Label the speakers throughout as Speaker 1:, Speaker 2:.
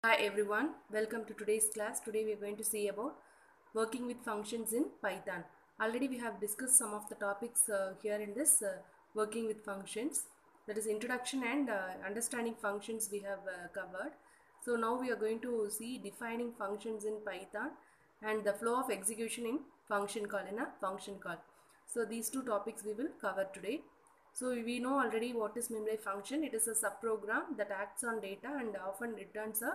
Speaker 1: Hi everyone, welcome to today's class. Today we are going to see about working with functions in Python. Already we have discussed some of the topics here in this working with functions. That is introduction and understanding functions we have covered. So now we are going to see defining functions in Python and the flow of execution in function call in a function call. So these two topics we will cover today. So we know already what is meant by function. It is a subprogram that acts on data and often returns a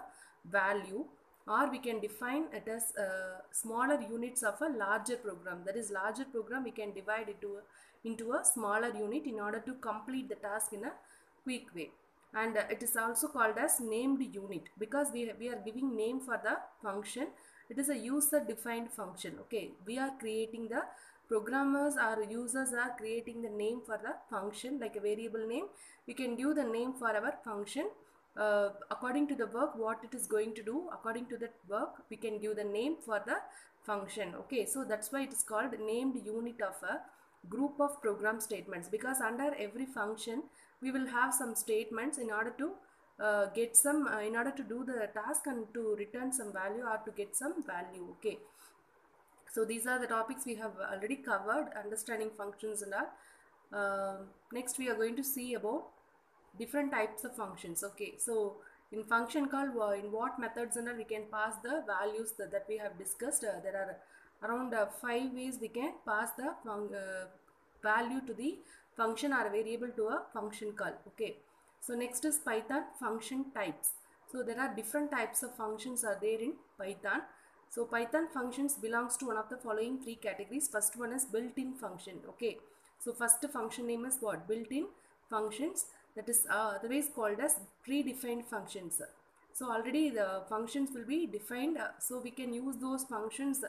Speaker 1: value, or we can define it as smaller units of a larger program. That is, larger program we can divide it into a smaller unit in order to complete the task in a quick way. And it is also called as named unit because we are giving name for the function. It is a user defined function. Okay, we are creating the programmers or users are creating the name for the function, like a variable name. We can give the name for our function according to the work what it is going to do. According to that work we can give the name for the function. Okay, so that's why it is called named unit of a group of program statements, because under every function we will have some statements in order to get some in order to do the task and to return some value or to get some value. Okay, so these are the topics we have already covered, understanding functions and all. Next we are going to see about different types of functions. Okay, so in function call, in what methods and all we can pass the values that we have discussed. There are around 5 ways we can pass the value to the function or variable to a function call. Okay, so next is Python function types. So there are different types of functions are there in Python. So Python functions belongs to one of the following three categories. First one is built-in function. Okay, so first function name is what? Built-in functions. That is otherwise called as predefined functions. So already the functions will be defined, so we can use those functions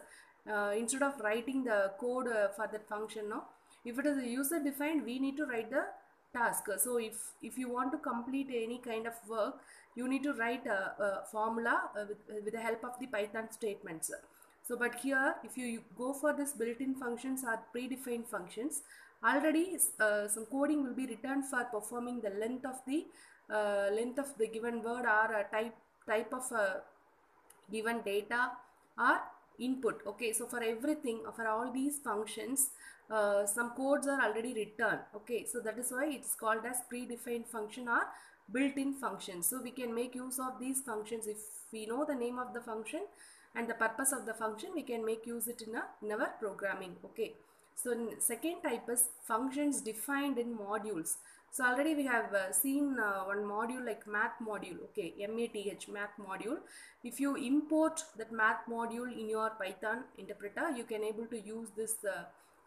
Speaker 1: instead of writing the code for that function. Now if it is a user defined, we need to write the task. So if you want to complete any kind of work, you need to write a formula with the help of the Python statements. So but here if you go for this built-in functions or predefined functions, already some coding will be written for performing the length of the given word or a type of given data or input. Okay, so for everything, for all these functions, some codes are already written. Okay, so that is why it's called as predefined function or built-in function. So we can make use of these functions if we know the name of the function and the purpose of the function. We can make use it in our programming. Okay, so second type is functions defined in modules. So already we have seen one module like math module. Okay, math module. If you import that math module in your Python interpreter, you can able to use this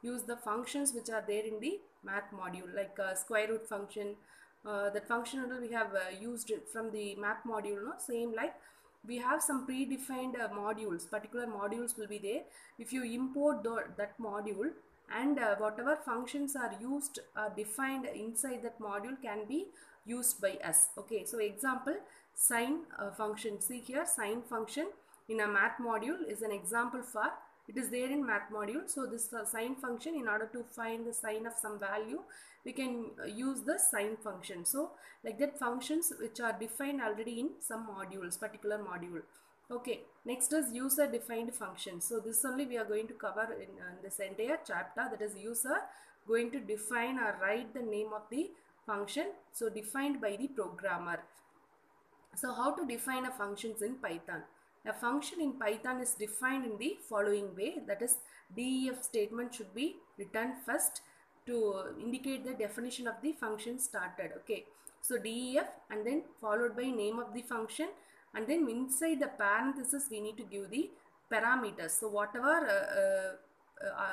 Speaker 1: use the functions which are there in the math module, like square root function. That function we have used from the math module. No, same like we have some predefined modules. Particular modules will be there. If you import that module, and whatever functions are used defined inside that module can be used by us. Okay, so example, sine function. See here, sine function in a math module is an example for it is there in math module. So this sine function, in order to find the sine of some value, we can use the sine function. So like that, functions which are defined already in some modules, particular module. Okay, next is user defined function. So this only we are going to cover in this entire chapter, that is user going to define or write the name of the function, so defined by the programmer. So how to define a functions in Python? A function in Python is defined in the following way, that is def statement should be written first to indicate the definition of the function started. Okay, so def and then followed by name of the function, and then inside the parenthesis we need to give the parameters. So whatever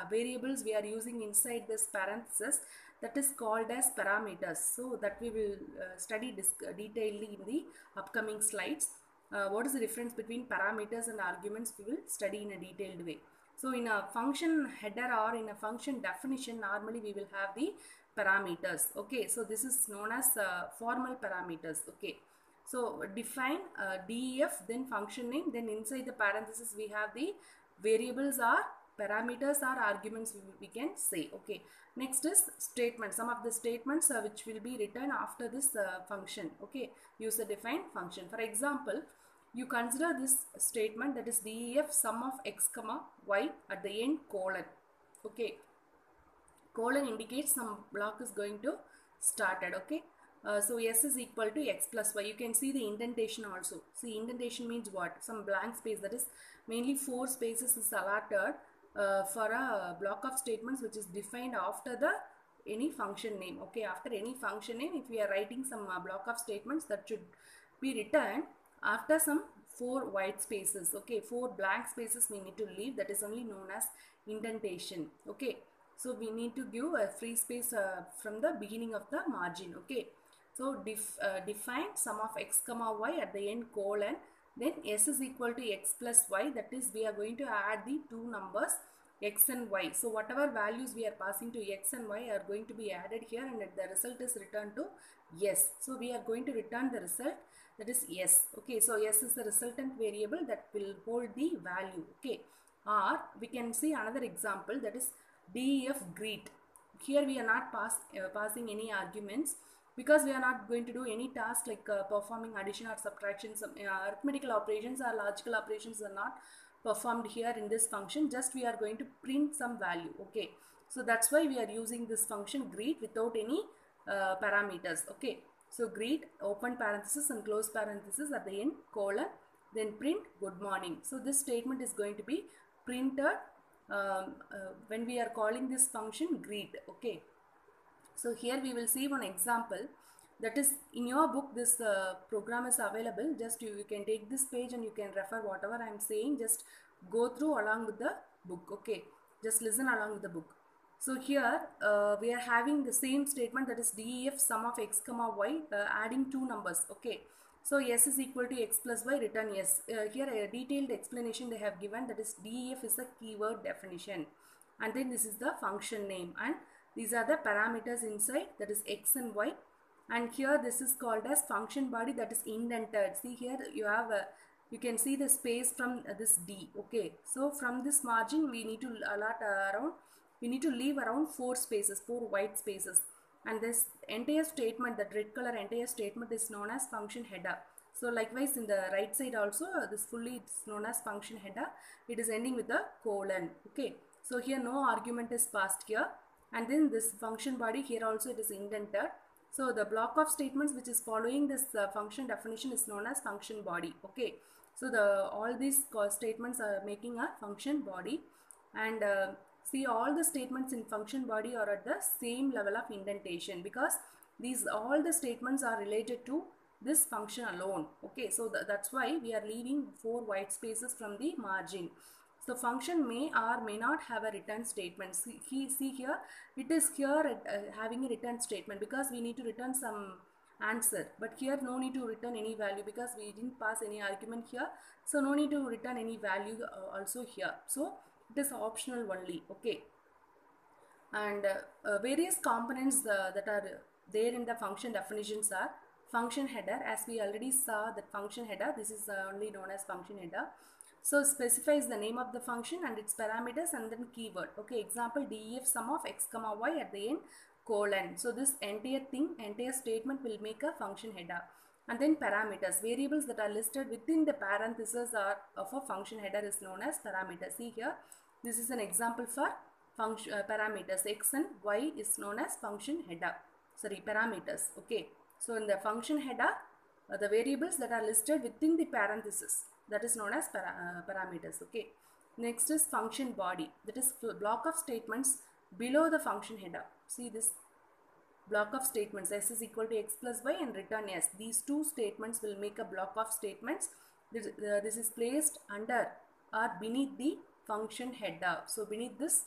Speaker 1: variables we are using inside this parenthesis, that is called as parameters. So that we will study detailedly in the upcoming slides. What is the difference between parameters and arguments, we will study in a detailed way. So in a function header or in a function definition, normally we will have the parameters. Okay, so this is known as formal parameters. Okay, so define def, then function name, then inside the parenthesis we have the variables or parameters or arguments we can say. Okay, next is statement, some of the statements which will be written after this function. Okay, user defined function. For example, you consider this statement, that is def sum of x comma y at the end colon. Okay, colon indicates some block is going to started. Okay, so s is equal to x plus y. You can see the indentation also. See, indentation means what? Some blank space, that is mainly 4 spaces is allotted for a block of statements which is defined after the any function name. Okay, after any function name, if we are writing some block of statements, that should be written after some 4 white spaces. Okay, 4 blank spaces we need to leave, that is only known as indentation. Okay, so we need to give a free space from the beginning of the margin. Okay, so define sum of x comma y at the end colon, then s is equal to x plus y, that is we are going to add the two numbers x and y. So whatever values we are passing to x and y are going to be added here, and the result is returned to s. So we are going to return the result, that is s. Okay, so s is the resultant variable that will hold the value. Okay, or we can see another example, that is def greet. Here we are not passing any arguments, because we are not going to do any task like performing addition or subtraction. Some arithmetical operations or logical operations are not performed here in this function. Just we are going to print some value. Okay, so that's why we are using this function greet without any parameters. Okay, so greet open parenthesis and close parenthesis at the end colon, then print good morning. So this statement is going to be printed when we are calling this function greet. Okay, so here we will see one example, that is in your book this program is available. Just you can take this page and you can refer whatever I am saying, just go through along with the book. Okay, just listen along with the book. So here we are having the same statement, that is def sum of x comma y, adding two numbers. Okay, so s is equal to x plus y, return s. Here a detailed explanation they have given, that is def is a keyword definition, and then this is the function name, and these are the parameters inside, that is x and y. And here this is called as function body, that is indented. See here you have a, you can see the space from this d. Okay, so from this margin we need to allot around, we need to leave around 4 spaces, 4 white spaces, and this entire statement, that red color entire statement, is known as function header. So likewise in the right side also this fully is known as function header. It is ending with the colon. Okay, so here no argument is passed here, and then this function body here also it is indented. So the block of statements which is following this function definition is known as function body. Okay, so the all these statements are making a function body, and see all the statements in function body are at the same level of indentation, because these all the statements are related to this function alone. Okay, so that's why we are leaving 4 white spaces from the margin. So function may or may not have a return statement. See here it is here having a return statement, because we need to return some answer, but here no need to return any value because we didn't pass any argument here. So no need to return any value also here. So it is optional only. Okay, and various components that are there in the function definitions are function header. As we already saw that function header, this is only known as function header. So specifies the name of the function and its parameters and then keyword. Okay, example def sum of x comma y at the end colon. So this entire thing, entire statement will make a function header. And then parameters, variables that are listed within the parentheses are of a function header is known as parameters. See here, this is an example for function parameters. X and y is known as function header. Sorry, parameters. Okay, so in the function header, the variables that are listed within the parentheses, that is known as parameters. Okay, next is function body, that is block of statements below the function header. See this block of statements, s is equal to x plus y and return s. These two statements will make a block of statements. This is placed under or beneath the function header. So beneath this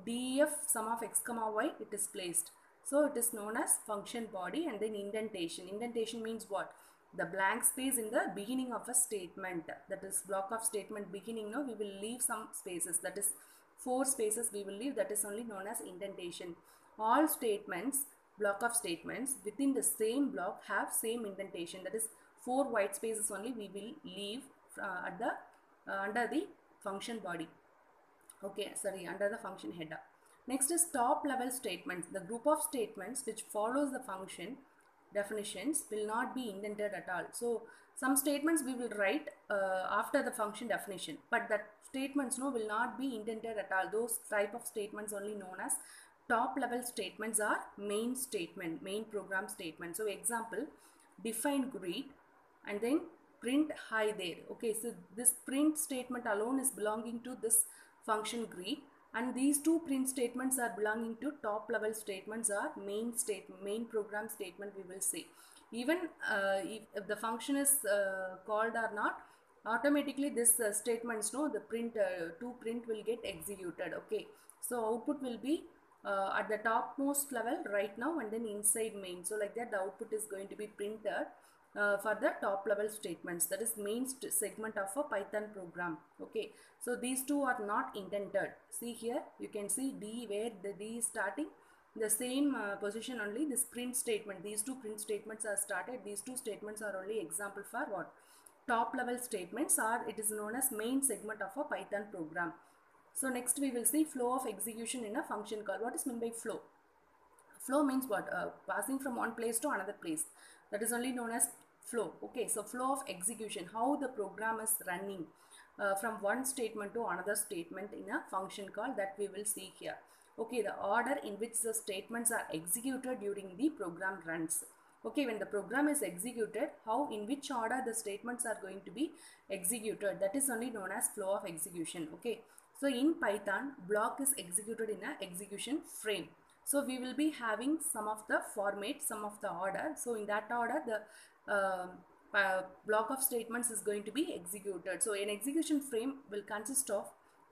Speaker 1: def sum of x comma y it is placed. So it is known as function body. And then indentation. Indentation means what? The blank space in the beginning of a statement, that is block of statement beginning. No, we will leave some spaces, that is 4 spaces we will leave, that is only known as indentation. All statements, block of statements within the same block have same indentation, that is 4 white spaces only we will leave at the under the function body. Okay, sorry, under the function header. Next is top level statements, the group of statements which follows the function definitions will not be indented at all. So Some statements we will write after the function definition, but that statements will not be indented at all. Those type of statements only known as top level statements are main statement, main program statement. So example, define greet and then print hi there. Okay, so this print statement alone is belonging to this function greet, and these two print statements are belonging to top level statements or main program statement, we will say. Even if the function is called or not, automatically this statements the print to print will get executed. Okay, so output will be at the topmost level right now and then inside main. So like that the output is going to be printed for the top level statements, that is main segment of a Python program. Okay, so these two are not indented. See here, you can see D, where the D is starting, the same position only this print statement, these two print statements are started. These two statements are only example for what? Top level statements, or it is known as main segment of a Python program. So next we will see flow of execution in a function call. What is meant by flow? Flow means what? Passing from one place to another place. That is only known as flow. Okay, so flow of execution, how the program is running from one statement to another statement in a function call, that we will see here. Okay, the order in which the statements are executed during the program runs. Okay, when the program is executed, how, in which order the statements are going to be executed, that is only known as flow of execution. Okay, so in Python, block is executed in a execution frame. So we will be having some of the format, some of the order. So in that order, the block of statements is going to be executed. So an execution frame will consist of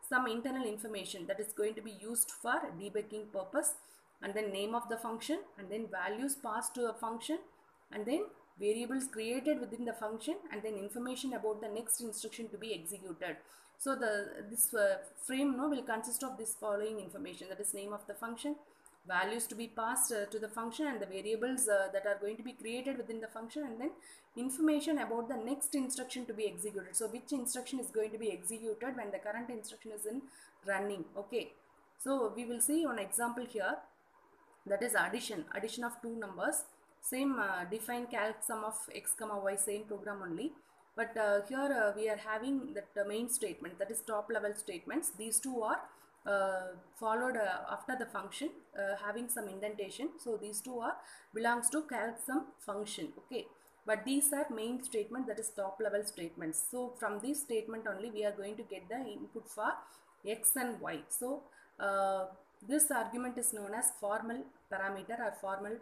Speaker 1: some internal information that is going to be used for debugging purpose, and then name of the function, and then values passed to a function, and then variables created within the function, and then information about the next instruction to be executed. So this frame will consist of this following information, that is name of the function, values to be passed to the function, and the variables that are going to be created within the function, and then information about the next instruction to be executed. So which instruction is going to be executed when the current instruction is in running. Okay, so we will see one example here, that is addition of two numbers. Same define calc sum of x comma y, same program only, but here we are having that main statement, that is top level statements. These two are followed after the function having some indentation. So these two are belongs to calc sum function. Okay, but these are main statement, that is top level statements. So from this statement only we are going to get the input for x and y. So this argument is known as formal parameter or formal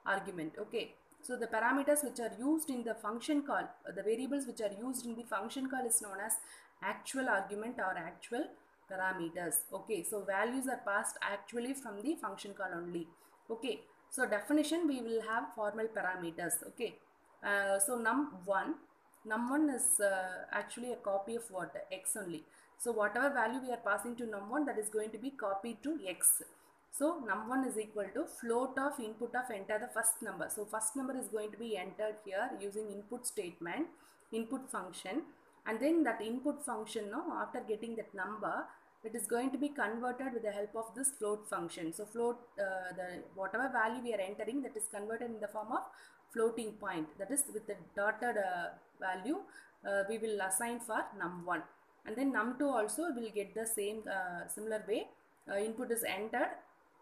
Speaker 1: argument. Okay, so the parameters which are used in the function call, the variables which are used in the function call is known as actual argument or actual parameters. Okay, so values are passed actually from the function call only. Okay, so definition, we will have formal parameters. Okay, so num1 is actually a copy of what? X only. So whatever value we are passing to num1, that is going to be copied to x. So num1 is equal to float of input of enter the first number. So first number is going to be entered here using input statement, input function, and then that input function after getting that number, it is going to be converted with the help of this float function. So float, the whatever value we are entering, that is converted in the form of floating point, that is with the dotted value we will assign for num1, and then num2 also will get the same similar way. Input is entered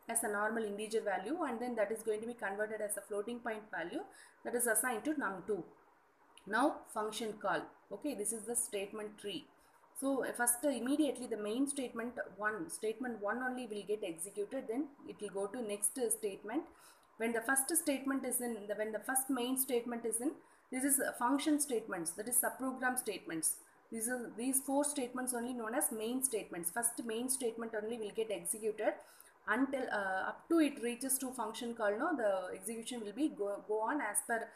Speaker 1: as a normal integer value, and then that is going to be converted as a floating point value, that is assigned to num2. Now function call. Okay, this is the statement tree. So first immediately the main statement 1 only will get executed, then it will go to next statement. When the first statement is in, when the first main statement is in, this is function statements, that is subprogram statements. These four statements only known as main statements. First main statement only will get executed until up to it reaches to function call. The execution will be go on as per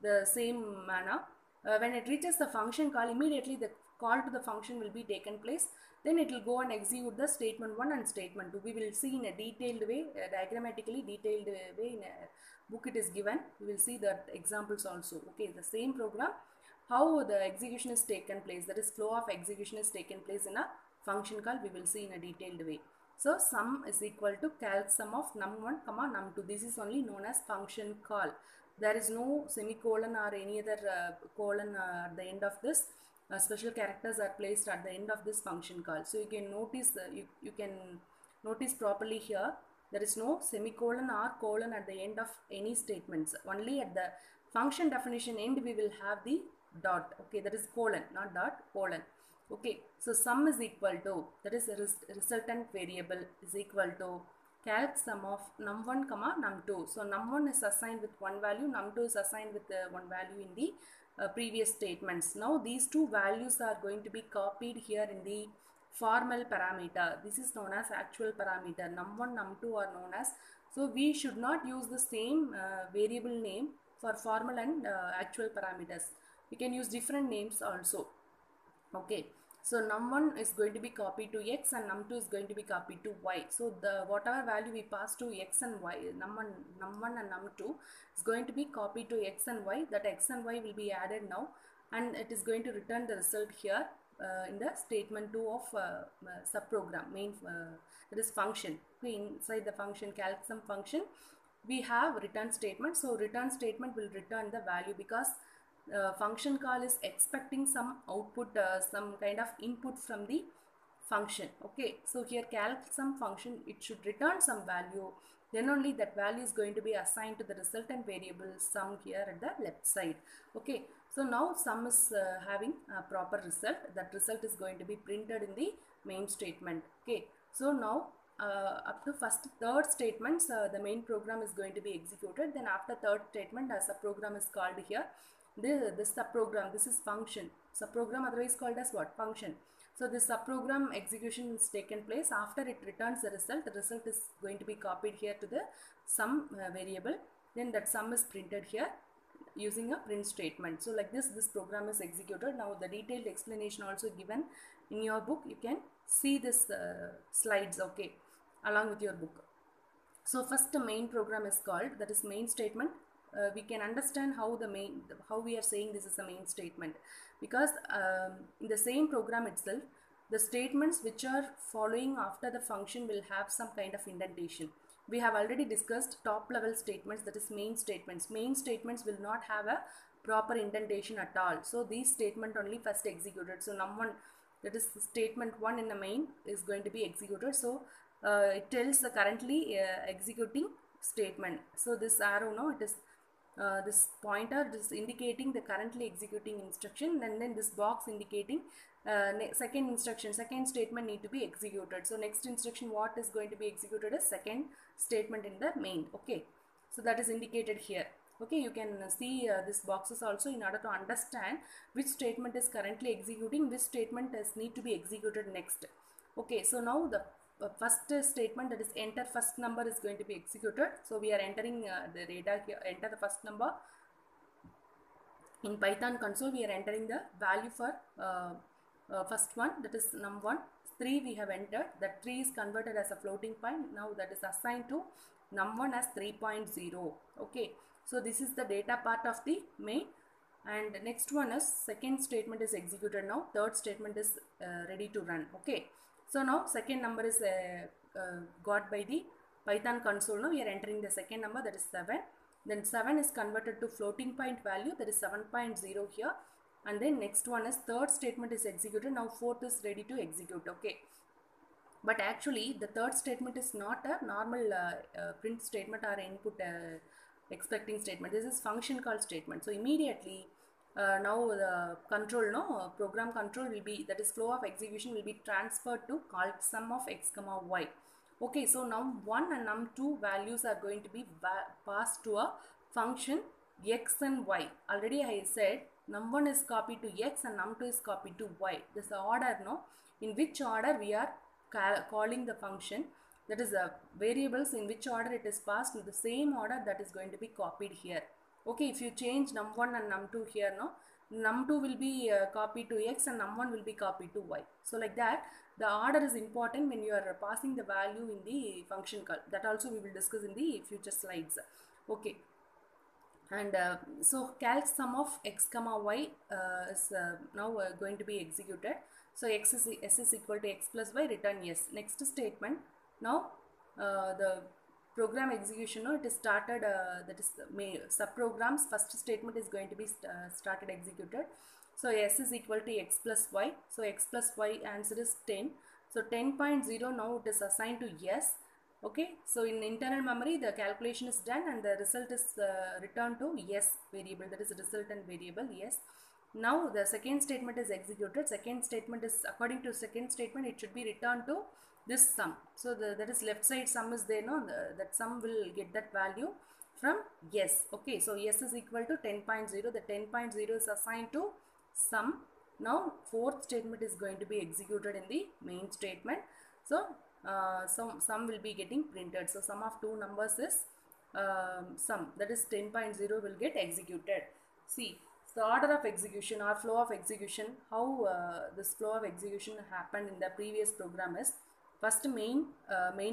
Speaker 1: the same manner. When it reaches the function call, immediately the call to the function will be taken place. Then it will go and execute the statement 1 and statement 2. We will see in a detailed way, diagrammatically detailed way, in a book it is given. We will see that examples also. Okay, the same program, how the execution is taken place, that is flow of execution is taken place in a function call, we will see in a detailed way. So sum is equal to calc sum of num1 comma num2. This is only known as function call. there is no semicolon or any other colon at the end of this. Special characters are placed at the end of this function call. So you can notice, you can notice properly here, there is no semicolon or colon at the end of any statements. Only at the function definition end we will have the dot. Okay, that is colon, not dot, colon. Okay, so sum is equal to, that is resultant variable is equal to calc sum of num1 comma num2. So num1 is assigned with one value, num2 is assigned with one value in the previous statements. Now these two values are going to be copied here in the formal parameter. This is known as actual parameter. Num1, num2 are known as. So we should not use the same variable name for formal and actual parameters. We can use different names also. Okay, so num1 is going to be copied to x and num2 is going to be copied to y. So the whatever value we pass to x and y, num1 and num2 is going to be copied to x and y. That x and y will be added now, and it is going to return the result here in the statement 2 of subprogram main, that is function. Okay, inside the function calc sum function we have return statement. So return statement will return the value because function call is expecting some output, some kind of input from the function. Okay, so here calc sum function, it should return some value, then only that value is going to be assigned to the resultant variable sum here at the left side. Okay, so now sum is having a proper result. That result is going to be printed in the main statement. Okay, so now up to first third statements the main program is going to be executed. Then after third statement as a program is called here. This subprogram, this is function. Subprogram otherwise called as what? Function. So this subprogram execution is taken place. After it returns the result is going to be copied here to the sum variable. Then that sum is printed here using a print statement. So like this program is executed. Now the detailed explanation also given in your book. You can see this slides, okay, along with your book. So first the main program is called, that is main statement. We can understand how we are saying this is a main statement, because in the same program itself the statements which are following after the function will have some kind of indentation. We have already discussed top level statements, that is main statements. Main statements will not have a proper indentation at all. So these statement only first executed. So num1, that is statement 1 in the main, is going to be executed. So it tells the currently executing statement. So this arrow, no, it is this pointer is indicating the currently executing instruction, and then this box indicating second instruction, second statement need to be executed. So next instruction what is going to be executed is second statement in the main. Okay, so that is indicated here. Okay, you can see this boxes also in order to understand which statement is currently executing, which statement is need to be executed next. Okay, so now the first statement, that is enter first number, is going to be executed. So we are entering the data here, enter the first number. In Python console we are entering the value for first one, that is num1. 3 we have entered, that 3 is converted as a floating point. Now that is assigned to num1 as 3.0. okay, so this is the data part of the main. And next one is second statement is executed. Now third statement is ready to run. Okay, so now second number is got by the Python console. Now we are entering the second number, that is 7. Then 7 is converted to floating point value, that is 7.0 here. And then next one is third statement is executed. Now fourth is ready to execute. Okay, but actually the third statement is not a normal print statement or input expecting statement. This is function call statement. So immediately now the control, no, program control will be, that is flow of execution will be transferred to calc sum of x comma y. Okay, so num1 and num2 values are going to be passed to a function x and y. Already I said num1 is copied to x and num2 is copied to y. This is the order, no, in which order we are calling the function, that is variables in which order it is passed, in the same order that is going to be copied here. Okay, if you change num1 and num2 here, no, num2 will be copied to x and num1 will be copied to y. So like that, the order is important when you are passing the value in the function call. That also we will discuss in the future slides. Okay, and so calc sum of x comma y is now going to be executed. So s is equal to x plus y, return yes. Next statement, now the program execution, no, it is started, that is subprograms. First statement is going to be started executed. So s is equal to x plus y. So x plus y answer is 10. So 10.0 now it is assigned to yes. Okay, so in internal memory the calculation is done and the result is returned to yes variable, that is resultant variable yes. Now the second statement is executed. Second statement is, according to second statement, it should be returned to this sum. So that is left side sum is there, no, that sum will get that value from yes. Okay, so yes is equal to 10.0. The 10.0 is assigned to sum. Now fourth statement is going to be executed in the main statement. So sum will be getting printed. So sum of two numbers is sum, that is 10.0 will get executed. See, the order of execution or flow of execution, how this flow of execution happened in the previous program is, first main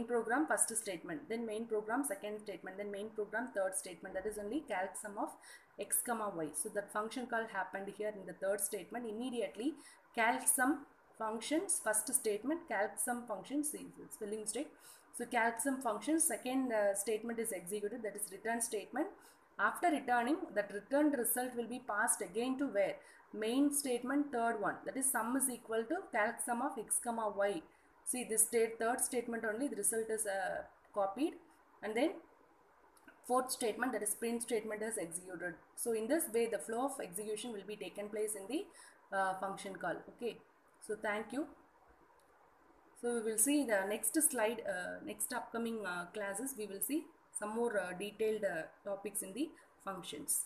Speaker 1: program first statement, then main program second statement, then main program third statement. That is only calc sum of x comma y. So that function call happened here in the third statement. Immediately calc sum functions first statement, calc sum functions, spelling mistake. So calc sum functions second statement is executed, that is return statement. After returning, that returned result will be passed again to where? Main statement third one, that is sum is equal to calc sum of x comma y. See, this third statement only the result is copied, and then fourth statement, that is print statement, is executed. So in this way the flow of execution will be taken place in the function call. Okay, so thank you. So we will see the next slide, next upcoming classes we will see some more detailed topics in the functions.